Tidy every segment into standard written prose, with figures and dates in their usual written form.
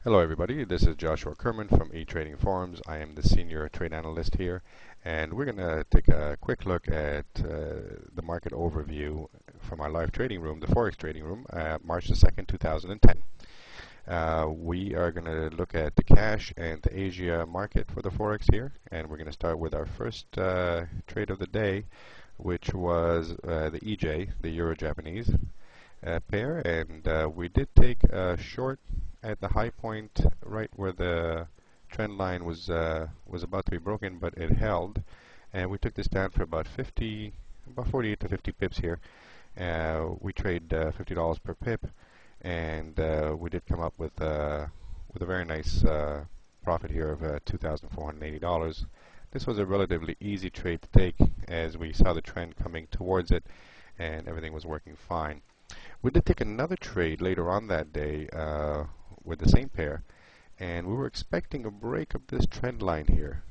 Hello everybody, this is Joshua Kerman from eTrading Forums. I am the senior trade analyst here, and we're going to take a quick look at the market overview from our live trading room, the Forex trading room, March the 2nd, 2010. We are going to look at the cash and the Asia market for the Forex here, and we're going to start with our first trade of the day, which was the EJ, the Euro-Japanese pair, and we did take a short at the high point, right where the trend line was about to be broken, but it held, and we took this down for about 48 to 50 pips here. We trade $50 per pip, and we did come up with a very nice profit here of $2,480. This was a relatively easy trade to take, as we saw the trend coming towards it, and everything was working fine. We did take another trade later on that day with the same pair, and we were expecting a break of this trend line here.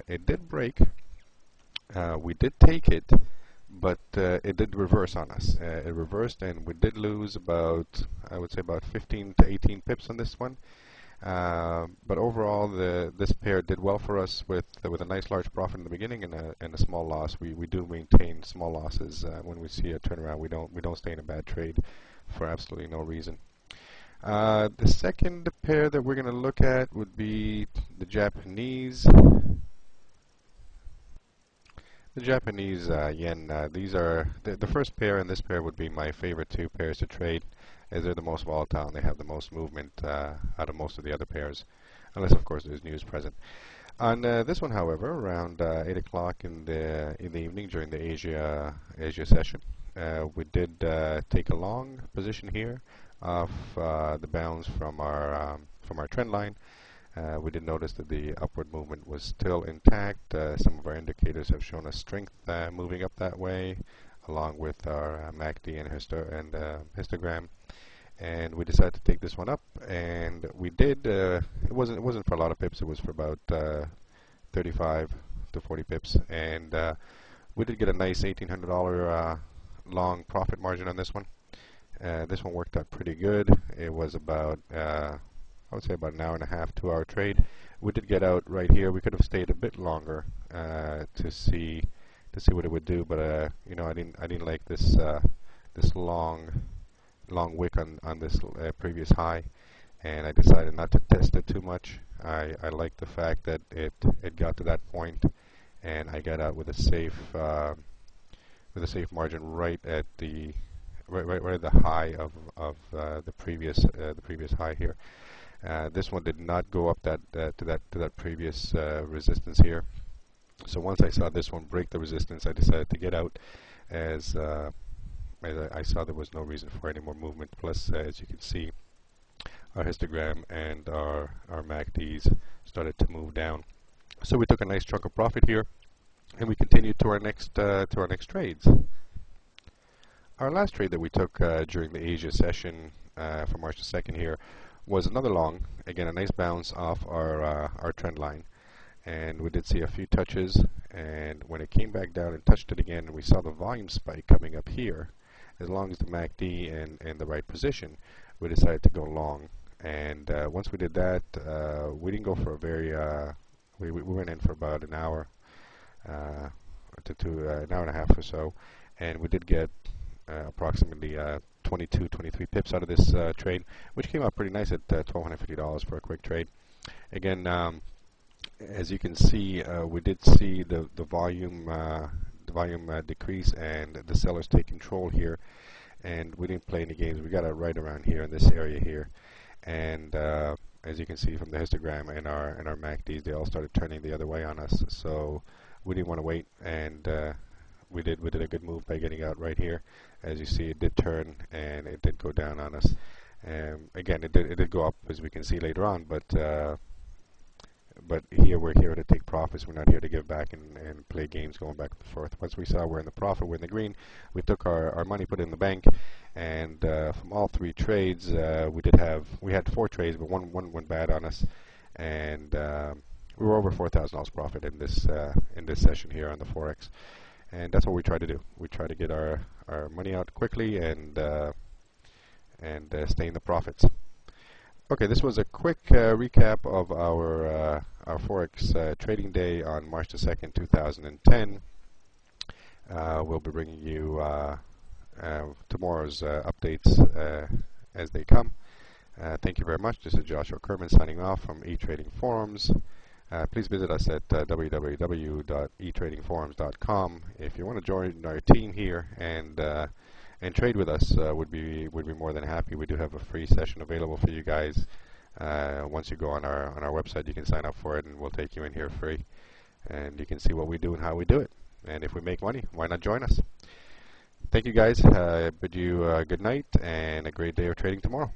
It did break. We did take it, but it did reverse on us. It reversed, and we did lose about, I would say, about 15 to 18 pips on this one. But overall, this pair did well for us with a nice large profit in the beginning and a small loss. We do maintain small losses when we see a turnaround. We don't stay in a bad trade for absolutely no reason. The second pair that we're going to look at would be the Japanese. The Japanese yen. These are the first pair, and this pair would be my favorite two pairs to trade, as they're the most volatile and they have the most movement out of most of the other pairs, unless of course there's news present. On this one, however, around 8 o'clock in the evening during the Asia session, we did take a long position here off the bounds from our trend line. We did notice that the upward movement was still intact. Some of our indicators have shown us strength moving up that way, along with our MACD and histogram. And we decided to take this one up, and we did. It wasn't for a lot of pips. It was for about 35 to 40 pips, and we did get a nice $1,800 long profit margin on this one. This one worked out pretty good. It was about, I would say, about an hour and a half, 2-hour trade. We did get out right here. We could have stayed a bit longer to see what it would do, but you know, I didn't like this long wick on this previous high, and I decided not to test it too much. I liked the fact that it got to that point, and I got out with a safe margin right at the high of the previous high here. This one did not go up to that previous resistance here. So once I saw this one break the resistance, I decided to get out, as I saw there was no reason for any more movement. Plus, as you can see, our histogram and our MACDs started to move down. So we took a nice chunk of profit here, and we continued to our next trades. Our last trade that we took during the Asia session for March the 2nd here was another long. Again, a nice bounce off our trend line, and we did see a few touches. And when it came back down and touched it again, we saw the volume spike coming up here. As long as the MACD in the right position, we decided to go long. And once we did that, we didn't go for a very. We went in for about an hour to an hour and a half or so, and we did get approximately 23 pips out of this trade, which came out pretty nice at $1,250 for a quick trade. Again, as you can see, we did see the volume decrease and the sellers take control here, and we didn't play any games. We got it right around here in this area here, and as you can see from the histogram and our MACDs, they all started turning the other way on us. So we didn't want to wait, and we did a good move by getting out right here. As you see, it did turn and it did go down on us. Again, it did go up, as we can see later on, but here we're here to take profits. We're not here to give back and play games going back and forth. Once we saw we're in the profit, we're in the green, we took our money, put it in the bank, and from all three trades, we had 4 trades, but one went bad on us, and we were over $4,000 profit in this session here on the Forex. And that's what we try to do. We try to get our money out quickly and stay in the profits. Okay, this was a quick recap of our Forex trading day on March the 2nd, 2010. We'll be bringing you tomorrow's updates as they come. Thank you very much. This is Joshua Kerman signing off from eTrading Forums. Please visit us at www.etradingforums.com. If you want to join our team here and trade with us, would be more than happy. We do have a free session available for you guys. Once you go on our website, you can sign up for it, and we'll take you in here free, and you can see what we do and how we do it. And if we make money, why not join us? Thank you guys. Bid you good night and a great day of trading tomorrow.